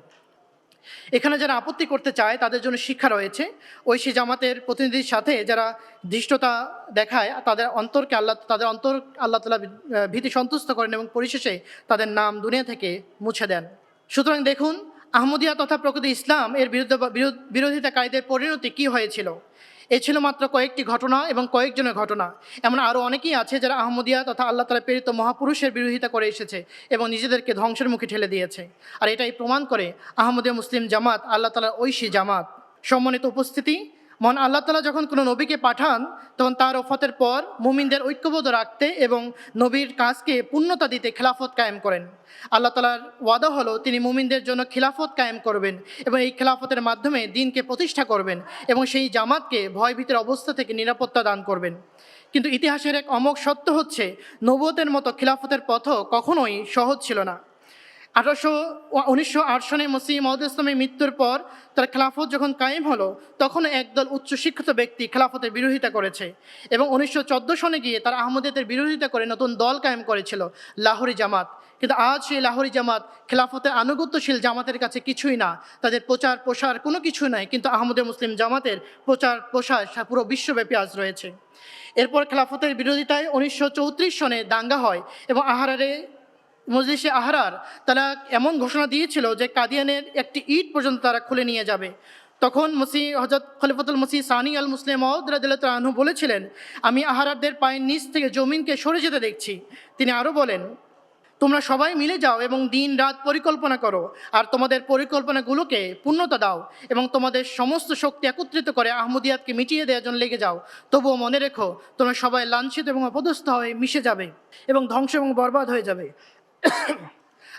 এখানে যারা আপত্তি করতে চায় তাদের জন্য শিক্ষা রয়েছে। ঐশী জামাতের প্রতিনিধির সাথে যারা ধৃষ্টতা দেখায় তাদের অন্তর আল্লাহ তাআলা ভীতি সন্তুষ্ট করেন এবং পরিশেষে তাদের নাম দুনিয়া থেকে মুছে দেন। সুতরাং দেখুন, আহমদিয়া তথা প্রকৃত ইসলাম এর বিরোধিতাকারীদের পরিণতি কি হয়েছিল। এ ছিল মাত্র কয়েকটি ঘটনা এবং কয়েকজনের ঘটনা। এমন আরও অনেকেই আছে যারা আহমদিয়া তথা আল্লাহ তাআলা প্রেরিত মহাপুরুষের বিরোধিতা করে এসেছে এবং নিজেদেরকে ধ্বংসের মুখে ঠেলে দিয়েছে। আর এটাই প্রমাণ করে আহমদিয়া মুসলিম জামাত আল্লাহ তাআলার ঐশী জামাত। সম্মানিত উপস্থিতি, মহান আল্লাহ তাআলা যখন কোনো নবীকে পাঠান, তখন তার ওফাতের পর মুমিনদের ঐক্যবদ্ধ রাখতে এবং নবীর কাজকে পূর্ণতা দিতে খেলাফত কায়েম করেন। আল্লাহ তাআলার ওয়াদা হলো তিনি মুমিনদের জন্য খিলাফত কায়েম করবেন এবং এই খেলাফতের মাধ্যমে দ্বীনকে প্রতিষ্ঠা করবেন এবং সেই জামাতকে ভয়ভীতির অবস্থা থেকে নিরাপত্তা দান করবেন। কিন্তু ইতিহাসের এক অমোঘ সত্য হচ্ছে, নবুয়তের মতো খিলাফতের পথও কখনোই সহজ ছিল না। 1908 সনে মসিহ মাউদ ইসলামের মৃত্যুর পর তার খেলাফত যখন কায়েম হলো, তখন একদল উচ্চশিক্ষিত ব্যক্তি খেলাফতের বিরোধিতা করেছে এবং 1914 সনে গিয়ে তার আহমদিয়তের বিরোধিতা করে নতুন দল কায়েম করেছিল, লাহোরি জামাত। কিন্তু আজ সেই লাহোরি জামাত খেলাফতের আনুগত্যশীল জামাতের কাছে কিছুই না, তাদের প্রচার প্রসার কোনো কিছু নাই। কিন্তু আহমদিয়া মুসলিম জামাতের প্রচার প্রসার পুরো বিশ্বব্যাপী আজ রয়েছে। এরপর খেলাফতের বিরোধিতায় 1934 সনে দাঙ্গা হয় এবং মজলিসে আহরার তারা এমন ঘোষণা দিয়েছিল যে কাদিয়ানের একটি ইট পর্যন্ত তারা খুলে নিয়ে যাবে। তখন হযরত খলিফাতুল মসিহ সানি আল মুসলিম মাউদ রাদিয়াল্লাহু তাআলা আনহু বলেছিলেন, আমি আহরারদের পায়ের নিচ থেকে জমিনকে সরে যেতে দেখছি। তিনি আরও বলেন, তোমরা সবাই মিলে যাও এবং দিন রাত পরিকল্পনা করো আর তোমাদের পরিকল্পনাগুলোকে পূর্ণতা দাও এবং তোমাদের সমস্ত শক্তি একত্রিত করে আহমদিয়াতকে মিটিয়ে দেওয়ার জন্য লেগে যাও। তবুও মনে রেখো, তোমরা সবাই লাঞ্ছিত এবং অপদস্থ হয়ে মিশে যাবে এবং ধ্বংস এবং বরবাদ হয়ে যাবে।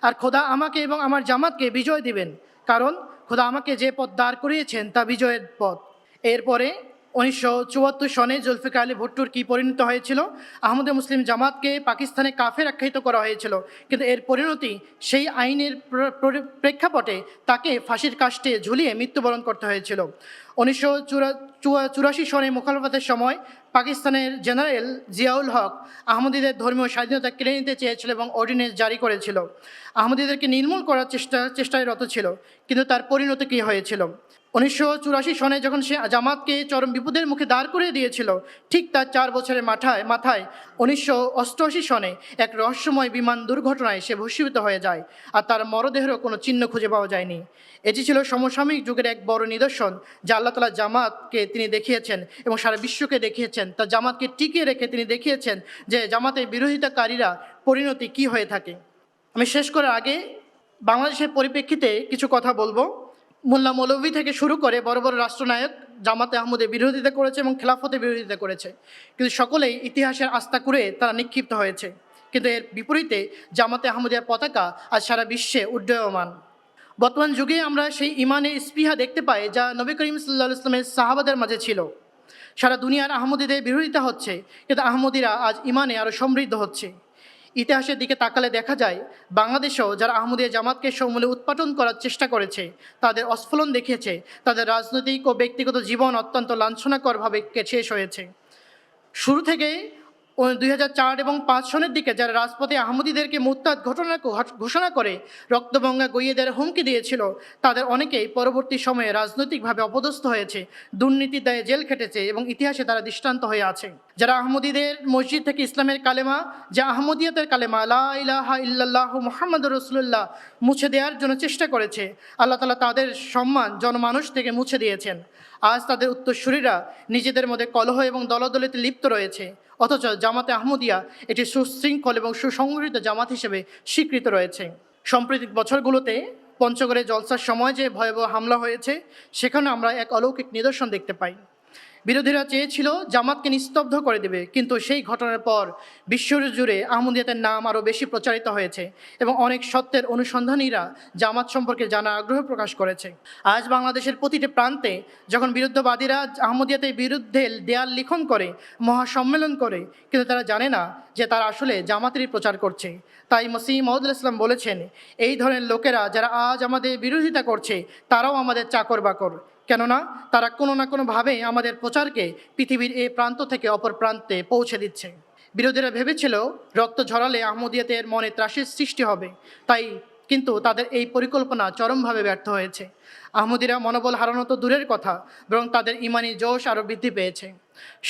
আর খোদা আমাকে এবং আমার জামাতকে বিজয় দিবেন, কারণ খোদা আমাকে যে পথ দাঁড় করিয়েছেন তা বিজয়ের পথ। এরপরে 1974 সনে জুলফিকার আলী ভুট্টোর কী পরিণত হয়েছিল? আহমদে মুসলিম জামাতকে পাকিস্তানে কাফের আখ্যায়িত করা হয়েছিল, কিন্তু এর পরিণতি সেই আইনের প্রেক্ষাপটে তাকে ফাঁসির কাস্টে ঝুলিয়ে মৃত্যুবরণ করতে হয়েছিল। 1984 সনে মুখালফাতের সময় পাকিস্তানের জেনারেল জিয়াউল হক আহমদীদের ধর্মীয় স্বাধীনতা কেড়ে নিতে চেয়েছিল এবং অর্ডিন্যান্স জারি করেছিল। আহমদীদেরকে নির্মূল করার চেষ্টায় রত ছিল, কিন্তু তার পরিণতি কী হয়েছিল? 1984 সনে যখন সে জামাতকে চরম বিপদের মুখে দাঁড় করিয়ে দিয়েছিল, ঠিক তার 4 বছরের মাথায় 1988 সনে এক রহস্যময় বিমান দুর্ঘটনায় সে ভস্মীভূত হয়ে যায় আর তার মরদেহেরও কোনো চিহ্ন খুঁজে পাওয়া যায়নি। এটি ছিল সমসাময়িক যুগের এক বড় নিদর্শন যা আল্লাহ তাআলা জামাতকে তিনি দেখিয়েছেন এবং সারা বিশ্বকে দেখিয়েছেন। তার জামাতকে টিকিয়ে রেখে তিনি দেখিয়েছেন যে জামাতের বিরোধিতাকারীরা পরিণতি কি হয়ে থাকে। আমি শেষ করার আগে বাংলাদেশের পরিপ্রেক্ষিতে কিছু কথা বলবো। মোল্লা মৌলভী থেকে শুরু করে বড় বড় রাষ্ট্রনায়ক জামাতে আহমদের বিরোধিতা করেছে এবং খেলাফতের বিরোধিতা করেছে, কিন্তু সকলেই ইতিহাসের আস্থা করে তারা নিক্ষিপ্ত হয়েছে। কিন্তু এর বিপরীতে জামাতে আহমদিয়ার পতাকা আজ সারা বিশ্বে উড্ডয়মান। বর্তমান যুগে আমরা সেই ইমানের স্পৃহা দেখতে পাই যা নবী করিম সাল্লাল্লাহু আলাইহি ওয়াসাল্লামের সাহাবাদের মাঝে ছিল। সারা দুনিয়ার আহমদীদের বিরোধিতা হচ্ছে, কিন্তু আহমদীরা আজ ইমানে আরও সমৃদ্ধ হচ্ছে। ইতিহাসের দিকে তাকালে দেখা যায় বাংলাদেশেও যারা আহমদিয়া জামাতকে সমূলে উৎপাটন করার চেষ্টা করেছে, তাদের অস্ফলন দেখিয়েছে, তাদের রাজনৈতিক ও ব্যক্তিগত জীবন অত্যন্ত লাঞ্ছনাকরভাবে শেষ হয়েছে। শুরু থেকেই 2004 এবং 5 সনের দিকে যারা রাজপথে আহমদীদেরকে মুরতাদ ঘোষণা করে রক্তগঙ্গা গইয়ে দেওয়ার হুমকি দিয়েছিল, তাদের অনেকেই পরবর্তী সময়ে রাজনৈতিকভাবে অপদস্থ হয়েছে, দুর্নীতির দায়ে জেল খেটেছে এবং ইতিহাসে তারা দৃষ্টান্ত হয়ে আছে। যারা আহমদীদের মসজিদ থেকে ইসলামের কালেমা, যা আহমদিয়তের কালেমা লা ইলাহা ইল্লাল্লাহু মুহাম্মাদুর রাসূলুল্লাহ মুছে দেওয়ার জন্য চেষ্টা করেছে, আল্লাহ তাআলা তাদের সম্মান জনমানুষ থেকে মুছে দিয়েছেন। আজ তাদের উত্তরসূরিরা নিজেদের মধ্যে কলহ এবং দলাদলিতে লিপ্ত রয়েছে, অথচ জামাতে আহমদিয়া এটি সুশৃঙ্খল এবং সুসংগঠিত জামাত হিসেবে স্বীকৃত রয়েছে। সাম্প্রতিক বছরগুলোতে পঞ্চগড়ে জলসার সময় যে ভয়াবহ হামলা হয়েছে, সেখানে আমরা এক অলৌকিক নিদর্শন দেখতে পাই। বিরোধীরা চেয়েছিল জামাতকে নিস্তব্ধ করে দেবে, কিন্তু সেই ঘটনার পর বিশ্বজুড়ে আহমদিয়াতের নাম আরও বেশি প্রচারিত হয়েছে এবং অনেক সত্যের অনুসন্ধানীরা জামাত সম্পর্কে জানার আগ্রহ প্রকাশ করেছে। আজ বাংলাদেশের প্রতিটি প্রান্তে যখন বিরুদ্ধবাদীরা আহমদিয়াতের বিরুদ্ধে দেয়াল লিখন করে, মহাসম্মেলন করে, কিন্তু তারা জানে না যে তারা আসলে জামাতেরই প্রচার করছে। তাই মসিহ মাউদ ইসলাম বলেছেন, এই ধরনের লোকেরা যারা আজ আমাদের বিরোধিতা করছে, তারাও আমাদের চাকর বাকর, কেননা তারা কোনো না কোনোভাবে আমাদের প্রচারকে পৃথিবীর এই প্রান্ত থেকে অপর প্রান্তে পৌঁছে দিচ্ছে। বিরোধীরা ভেবেছিল রক্ত ঝরালে আহমদিয়াতের মনে ত্রাসের সৃষ্টি হবে, কিন্তু তাদের এই পরিকল্পনা চরমভাবে ব্যর্থ হয়েছে। আহমদিরা মনোবল হারানো তো দূরের কথা, বরং তাদের ইমানি জোশ আরও বৃদ্ধি পেয়েছে।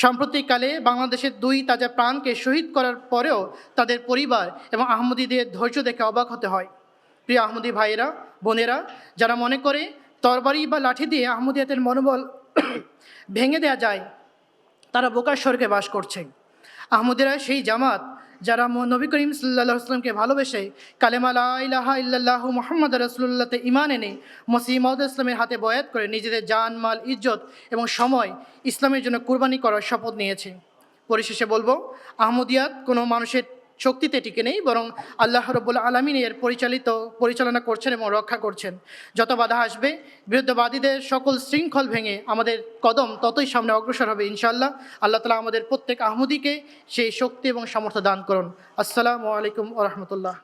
সাম্প্রতিককালে বাংলাদেশের 2 তাজা প্রাণকে শহীদ করার পরেও তাদের পরিবার এবং আহমদীদের ধৈর্য দেখে অবাক হতে হয়। প্রিয় আহমদী ভাইয়েরা, বোনেরা, যারা মনে করে তরবারি বা লাঠি দিয়ে আহমদিয়াতের মনোবল ভেঙে দেওয়া যায়, তারা বোকার স্বর্গে বাস করছে। আহমদিরা সেই জামাত যারা নবী করিম সাল্লাল্লাহু আলাইহি ওয়াসাল্লামকে ভালোবেসে কালেমা লা ইলাহা ইল্লাল্লাহু মুহাম্মাদুর রাসূলুল্লাহতে ঈমান এনে মসিহ মাউদ ইসলামের হাতে বয়াত করে নিজেদের জান, মাল, ইজ্জত এবং সময় ইসলামের জন্য কুরবানি করার শপথ নিয়েছে। পরিশেষে বলবো, আহমদিয়াত কোনো মানুষের শক্তিতে টিকে নেই, বরং আল্লাহ রাব্বুল আলামিন এর পরিচালনা করছেন এবং রক্ষা করছেন। যত বাধা আসবে, বিরুদ্ধবাদীদের সকল শৃঙ্খল ভেঙে আমাদের কদম ততই সামনে অগ্রসর হবে ইনশাআল্লাহ। আল্লাহ তাআলা আমাদের প্রত্যেক আহমদীকে সেই শক্তি এবং সামর্থ্য দান করুন। আসসালামু আলাইকুম ওয়া রাহমাতুল্লাহ।